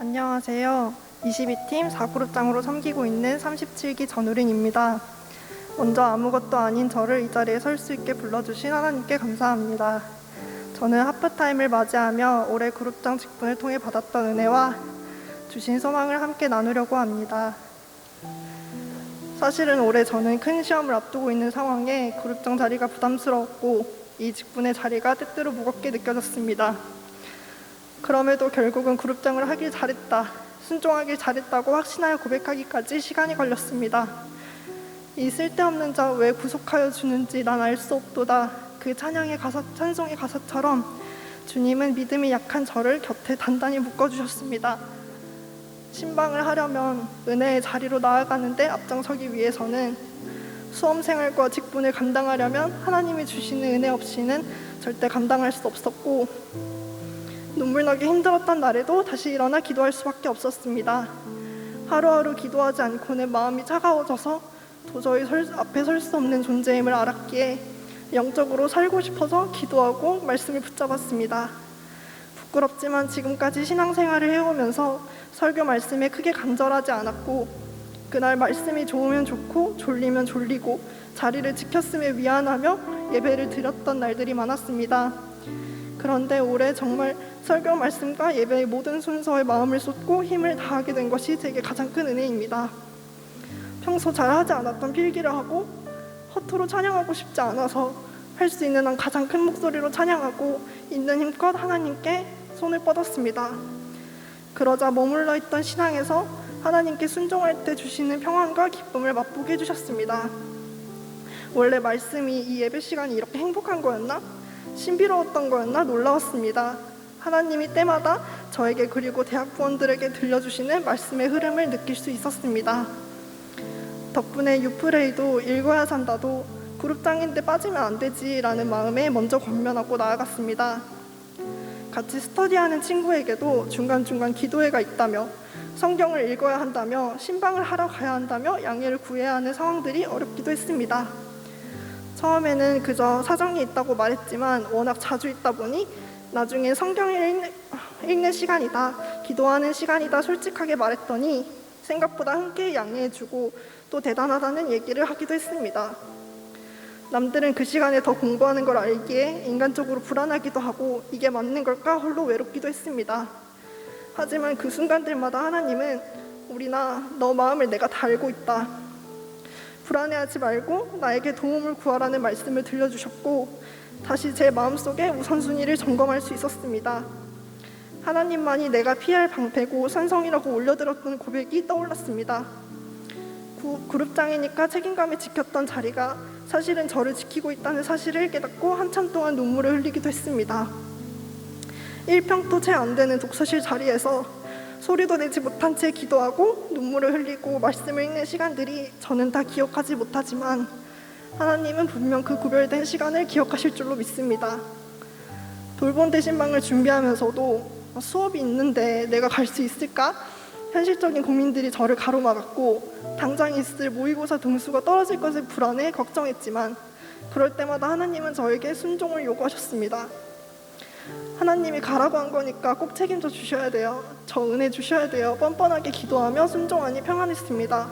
안녕하세요. 22팀 4그룹장으로 섬기고 있는 37기 전우린입니다. 먼저 아무것도 아닌 저를 이 자리에 설 수 있게 불러주신 하나님께 감사합니다. 저는 하프타임을 맞이하며 올해 그룹장 직분을 통해 받았던 은혜와 주신 소망을 함께 나누려고 합니다. 사실은 올해 저는 큰 시험을 앞두고 있는 상황에 그룹장 자리가 부담스러웠고 이 직분의 자리가 때때로 무겁게 느껴졌습니다. 그럼에도 결국은 그룹장을 하길 잘했다, 순종하길 잘했다고 확신하여 고백하기까지 시간이 걸렸습니다. 이 쓸데없는 자 왜 구속하여 주는지 난 알 수 없도다. 그 찬송의 가사처럼 주님은 믿음이 약한 저를 곁에 단단히 묶어주셨습니다. 신방을 하려면 은혜의 자리로 나아가는데 앞장서기 위해서는 수험생활과 직분을 감당하려면 하나님이 주시는 은혜 없이는 절대 감당할 수 없었고, 눈물나게 힘들었던 날에도 다시 일어나 기도할 수밖에 없었습니다. 하루하루 기도하지 않고는 마음이 차가워져서 도저히 앞에 설 수 없는 존재임을 알았기에 영적으로 살고 싶어서 기도하고 말씀을 붙잡았습니다. 부끄럽지만 지금까지 신앙생활을 해오면서 설교 말씀에 크게 간절하지 않았고, 그날 말씀이 좋으면 좋고 졸리면 졸리고 자리를 지켰음에 미안하며 예배를 드렸던 날들이 많았습니다. 그런데 올해 정말 설교 말씀과 예배의 모든 순서에 마음을 쏟고 힘을 다하게 된 것이 제게 가장 큰 은혜입니다. 평소 잘하지 않았던 필기를 하고 허투루 찬양하고 싶지 않아서 할 수 있는 한 가장 큰 목소리로 찬양하고 있는 힘껏 하나님께 손을 뻗었습니다. 그러자 머물러 있던 신앙에서 하나님께 순종할 때 주시는 평안과 기쁨을 맛보게 해주셨습니다. 원래 말씀이 이 예배 시간이 이렇게 행복한 거였나? 신비로웠던 거였나? 놀라웠습니다. 하나님이 때마다 저에게 그리고 대학 부원들에게 들려주시는 말씀의 흐름을 느낄 수 있었습니다. 덕분에 유프레이도 읽어야 산다도 그룹장인데 빠지면 안 되지 라는 마음에 먼저 권면하고 나아갔습니다. 같이 스터디하는 친구에게도 중간중간 기도회가 있다며, 성경을 읽어야 한다며, 신방을 하러 가야 한다며 양해를 구해야 하는 상황들이 어렵기도 했습니다. 처음에는 그저 사정이 있다고 말했지만 워낙 자주 있다 보니 나중에 성경을 읽는 시간이다, 기도하는 시간이다 솔직하게 말했더니 생각보다 흔쾌히 양해해주고 또 대단하다는 얘기를 하기도 했습니다. 남들은 그 시간에 더 공부하는 걸 알기에 인간적으로 불안하기도 하고 이게 맞는 걸까 홀로 외롭기도 했습니다. 하지만 그 순간들마다 하나님은 우리나 너 마음을 내가 다 알고 있다, 불안해하지 말고 나에게 도움을 구하라는 말씀을 들려주셨고 다시 제 마음속에 우선순위를 점검할 수 있었습니다. 하나님만이 내가 피할 방패고 산성이라고 올려들었던 고백이 떠올랐습니다. 그룹장이니까 책임감에 지켰던 자리가 사실은 저를 지키고 있다는 사실을 깨닫고 한참 동안 눈물을 흘리기도 했습니다. 1평도 채 안 되는 독서실 자리에서 소리도 내지 못한 채 기도하고 눈물을 흘리고 말씀을 읽는 시간들이 저는 다 기억하지 못하지만 하나님은 분명 그 구별된 시간을 기억하실 줄로 믿습니다. 돌봄대 신방을 준비하면서도 수업이 있는데 내가 갈 수 있을까? 현실적인 고민들이 저를 가로막았고 당장 있을 모의고사 등수가 떨어질 것에 불안해 걱정했지만 그럴 때마다 하나님은 저에게 순종을 요구하셨습니다. 하나님이 가라고 한 거니까 꼭 책임져 주셔야 돼요. 저 은혜 주셔야 돼요. 뻔뻔하게 기도하며 순종하니 평안했습니다.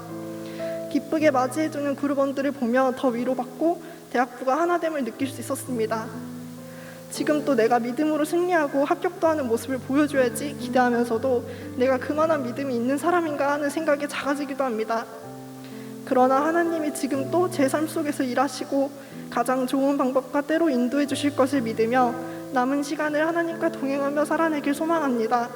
기쁘게 맞이해주는 그룹원들을 보며 더 위로받고 대학부가 하나됨을 느낄 수 있었습니다. 지금 또 내가 믿음으로 승리하고 합격도 하는 모습을 보여줘야지 기대하면서도 내가 그만한 믿음이 있는 사람인가 하는 생각이 작아지기도 합니다. 그러나 하나님이 지금 또 제 삶 속에서 일하시고 가장 좋은 방법과 때로 인도해 주실 것을 믿으며 남은 시간을 하나님과 동행하며 살아내길 소망합니다.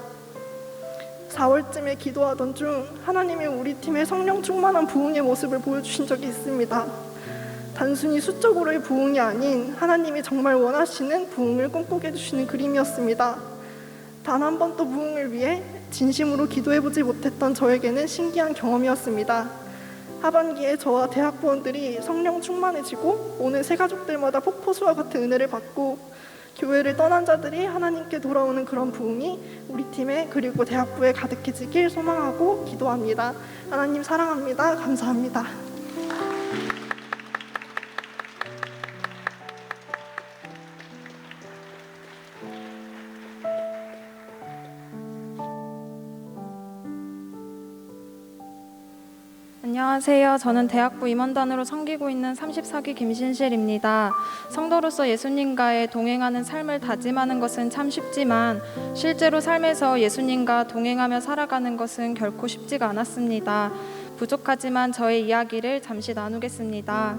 4월쯤에 기도하던 중 하나님이 우리 팀의 성령 충만한 부흥의 모습을 보여주신 적이 있습니다. 단순히 수적으로의 부흥이 아닌 하나님이 정말 원하시는 부흥을 꿈꾸게 해주시는 그림이었습니다. 단 한 번도 부흥을 위해 진심으로 기도해보지 못했던 저에게는 신기한 경험이었습니다. 하반기에 저와 대학 부원들이 성령 충만해지고 오는 새가족들마다 폭포수와 같은 은혜를 받고 교회를 떠난 자들이 하나님께 돌아오는 그런 부흥이 우리 팀에 그리고 대학부에 가득해지길 소망하고 기도합니다. 하나님 사랑합니다. 감사합니다. 안녕하세요. 저는 대학부 임원단으로 섬기고 있는 34기 김신실입니다. 성도로서 예수님과의 동행하는 삶을 다짐하는 것은 참 쉽지만 실제로 삶에서 예수님과 동행하며 살아가는 것은 결코 쉽지가 않았습니다. 부족하지만 저의 이야기를 잠시 나누겠습니다.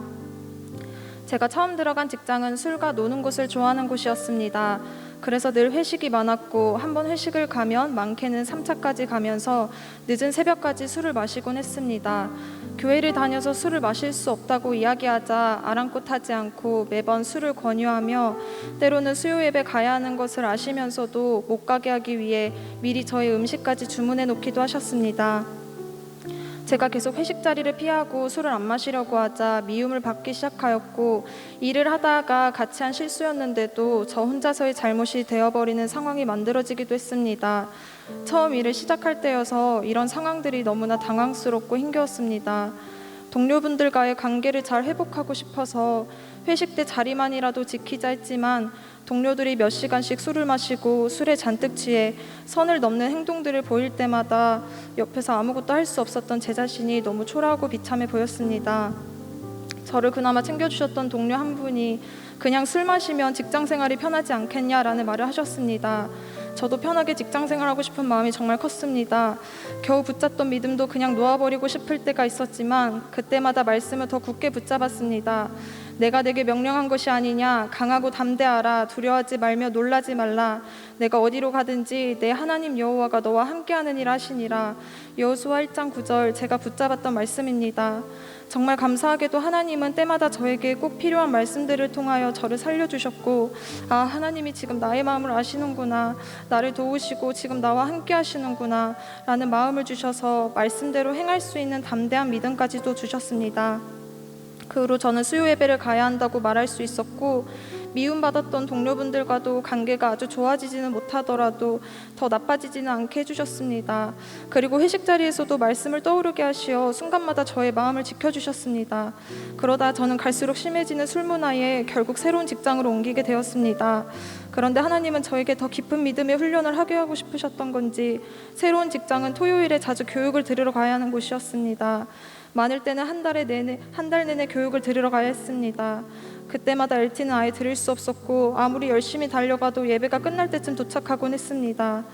제가 처음 들어간 직장은 술과 노는 곳을 좋아하는 곳이었습니다. 그래서 늘 회식이 많았고 한번 회식을 가면 많게는 3차까지 가면서 늦은 새벽까지 술을 마시곤 했습니다. 교회를 다녀서 술을 마실 수 없다고 이야기하자 아랑곳하지 않고 매번 술을 권유하며 때로는 수요 예배 가야 하는 것을 아시면서도 못 가게 하기 위해 미리 저의 음식까지 주문해 놓기도 하셨습니다. 제가 계속 회식 자리를 피하고 술을 안 마시려고 하자 미움을 받기 시작하였고, 일을 하다가 같이 한 실수였는데도 저 혼자서의 잘못이 되어버리는 상황이 만들어지기도 했습니다. 처음 일을 시작할 때여서 이런 상황들이 너무나 당황스럽고 힘겨웠습니다. 동료분들과의 관계를 잘 회복하고 싶어서 회식 때 자리만이라도 지키자 했지만 동료들이 몇 시간씩 술을 마시고 술에 잔뜩 취해 선을 넘는 행동들을 보일 때마다 옆에서 아무것도 할 수 없었던 제 자신이 너무 초라하고 비참해 보였습니다. 저를 그나마 챙겨주셨던 동료 한 분이 그냥 술 마시면 직장 생활이 편하지 않겠냐라는 말을 하셨습니다. 저도 편하게 직장 생활하고 싶은 마음이 정말 컸습니다. 겨우 붙잡던 믿음도 그냥 놓아버리고 싶을 때가 있었지만 그때마다 말씀을 더 굳게 붙잡았습니다. 내가 내게 명령한 것이 아니냐, 강하고 담대하라, 두려워하지 말며 놀라지 말라, 내가 어디로 가든지 내 하나님 여호와가 너와 함께하느니라 하시니라. 여호수아 1장 9절, 제가 붙잡았던 말씀입니다. 정말 감사하게도 하나님은 때마다 저에게 꼭 필요한 말씀들을 통하여 저를 살려주셨고, 아, 하나님이 지금 나의 마음을 아시는구나, 나를 도우시고 지금 나와 함께 하시는구나 라는 마음을 주셔서 말씀대로 행할 수 있는 담대한 믿음까지도 주셨습니다. 그 후로 저는 수요 예배를 가야 한다고 말할 수 있었고, 미움받았던 동료분들과도 관계가 아주 좋아지지는 못하더라도 더 나빠지지는 않게 해주셨습니다. 그리고 회식 자리에서도 말씀을 떠오르게 하시어 순간마다 저의 마음을 지켜주셨습니다. 그러다 저는 갈수록 심해지는 술 문화에 결국 새로운 직장으로 옮기게 되었습니다. 그런데 하나님은 저에게 더 깊은 믿음의 훈련을 하게 하고 싶으셨던 건지 새로운 직장은 토요일에 자주 교육을 들으러 가야 하는 곳이었습니다. 많을 때는 한 달 내내 교육을 들으러 가야 했습니다. 그때마다 LT는 아예 들을 수 없었고 아무리 열심히 달려가도 예배가 끝날 때쯤 도착하곤 했습니다.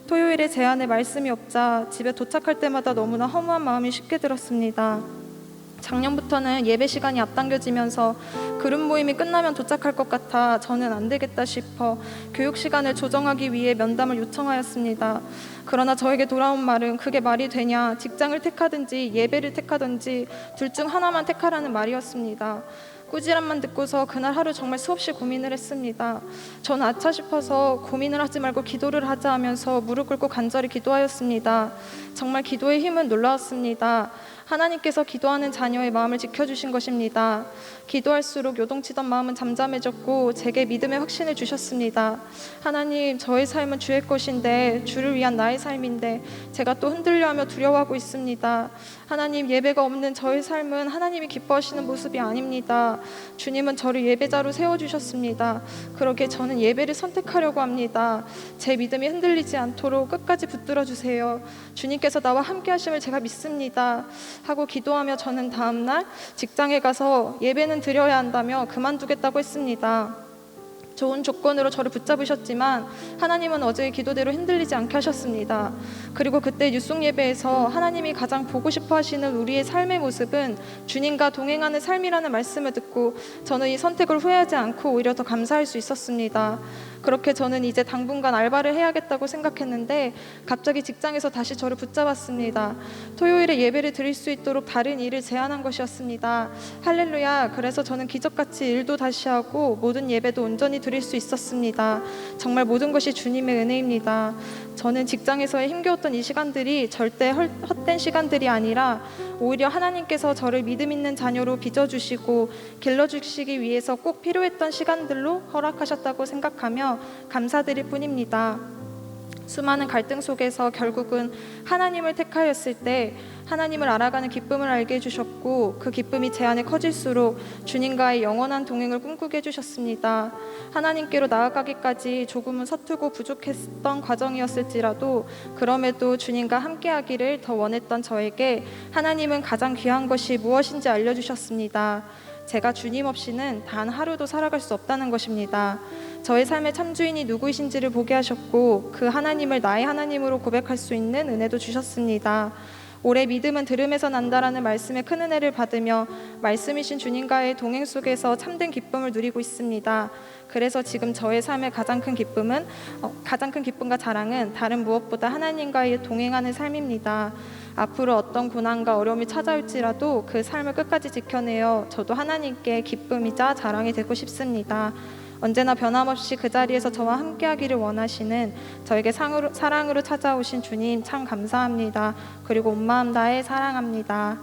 토요일에 제 안에 말씀이 없자 집에 도착할 때마다 너무나 허무한 마음이 쉽게 들었습니다. 작년부터는 예배 시간이 앞당겨지면서 그룹 모임이 끝나면 도착할 것 같아 저는 안 되겠다 싶어 교육 시간을 조정하기 위해 면담을 요청하였습니다. 그러나 저에게 돌아온 말은 그게 말이 되냐, 직장을 택하든지 예배를 택하든지 둘 중 하나만 택하라는 말이었습니다. 꾸지람만 듣고서 그날 하루 정말 수없이 고민을 했습니다. 저는 아차 싶어서 고민을 하지 말고 기도를 하자 하면서 무릎 꿇고 간절히 기도하였습니다. 정말 기도의 힘은 놀라웠습니다. 하나님께서 기도하는 자녀의 마음을 지켜주신 것입니다. 기도할수록 요동치던 마음은 잠잠해졌고 제게 믿음의 확신을 주셨습니다. 하나님, 저의 삶은 주의 것인데, 주를 위한 나의 삶인데 제가 또 흔들려하며 두려워하고 있습니다. 하나님, 예배가 없는 저의 삶은 하나님이 기뻐하시는 모습이 아닙니다. 주님은 저를 예배자로 세워주셨습니다. 그러기에 저는 예배를 선택하려고 합니다. 제 믿음이 흔들리지 않도록 끝까지 붙들어 주세요. 주님께서 나와 함께 하심을 제가 믿습니다 하고 기도하며 저는 다음날 직장에 가서 예배는 드려야 한다며 그만두겠다고 했습니다. 좋은 조건으로 저를 붙잡으셨지만 하나님은 어제의 기도대로 흔들리지 않게 하셨습니다. 그리고 그때 뉴송 예배에서 하나님이 가장 보고 싶어 하시는 우리의 삶의 모습은 주님과 동행하는 삶이라는 말씀을 듣고 저는 이 선택을 후회하지 않고 오히려 더 감사할 수 있었습니다. 그렇게 저는 이제 당분간 알바를 해야겠다고 생각했는데 갑자기 직장에서 다시 저를 붙잡았습니다. 토요일에 예배를 드릴 수 있도록 다른 일을 제안한 것이었습니다. 할렐루야. 그래서 저는 기적같이 일도 다시 하고 모든 예배도 온전히 드릴 수 있었습니다. 정말 모든 것이 주님의 은혜입니다. 저는 직장에서의 힘겨웠던 이 시간들이 절대 헛된 시간들이 아니라 오히려 하나님께서 저를 믿음 있는 자녀로 빚어주시고 길러주시기 위해서 꼭 필요했던 시간들로 허락하셨다고 생각하며 감사드릴 뿐입니다. 수많은 갈등 속에서 결국은 하나님을 택하였을 때 하나님을 알아가는 기쁨을 알게 해주셨고, 그 기쁨이 제 안에 커질수록 주님과의 영원한 동행을 꿈꾸게 해주셨습니다. 하나님께로 나아가기까지 조금은 서투고 부족했던 과정이었을지라도 그럼에도 주님과 함께하기를 더 원했던 저에게 하나님은 가장 귀한 것이 무엇인지 알려주셨습니다. 제가 주님 없이는 단 하루도 살아갈 수 없다는 것입니다. 저의 삶의 참주인이 누구이신지를 보게 하셨고, 그 하나님을 나의 하나님으로 고백할 수 있는 은혜도 주셨습니다. 올해 믿음은 들음에서 난다라는 말씀에 큰 은혜를 받으며 말씀이신 주님과의 동행 속에서 참된 기쁨을 누리고 있습니다. 그래서 지금 저의 삶의 가장 큰 기쁨과 자랑은 다른 무엇보다 하나님과의 동행하는 삶입니다. 앞으로 어떤 고난과 어려움이 찾아올지라도 그 삶을 끝까지 지켜내어 저도 하나님께 기쁨이자 자랑이 되고 싶습니다. 언제나 변함없이 그 자리에서 저와 함께하기를 원하시는 저에게 사랑으로 찾아오신 주님 참 감사합니다. 그리고 온 마음 다해 사랑합니다.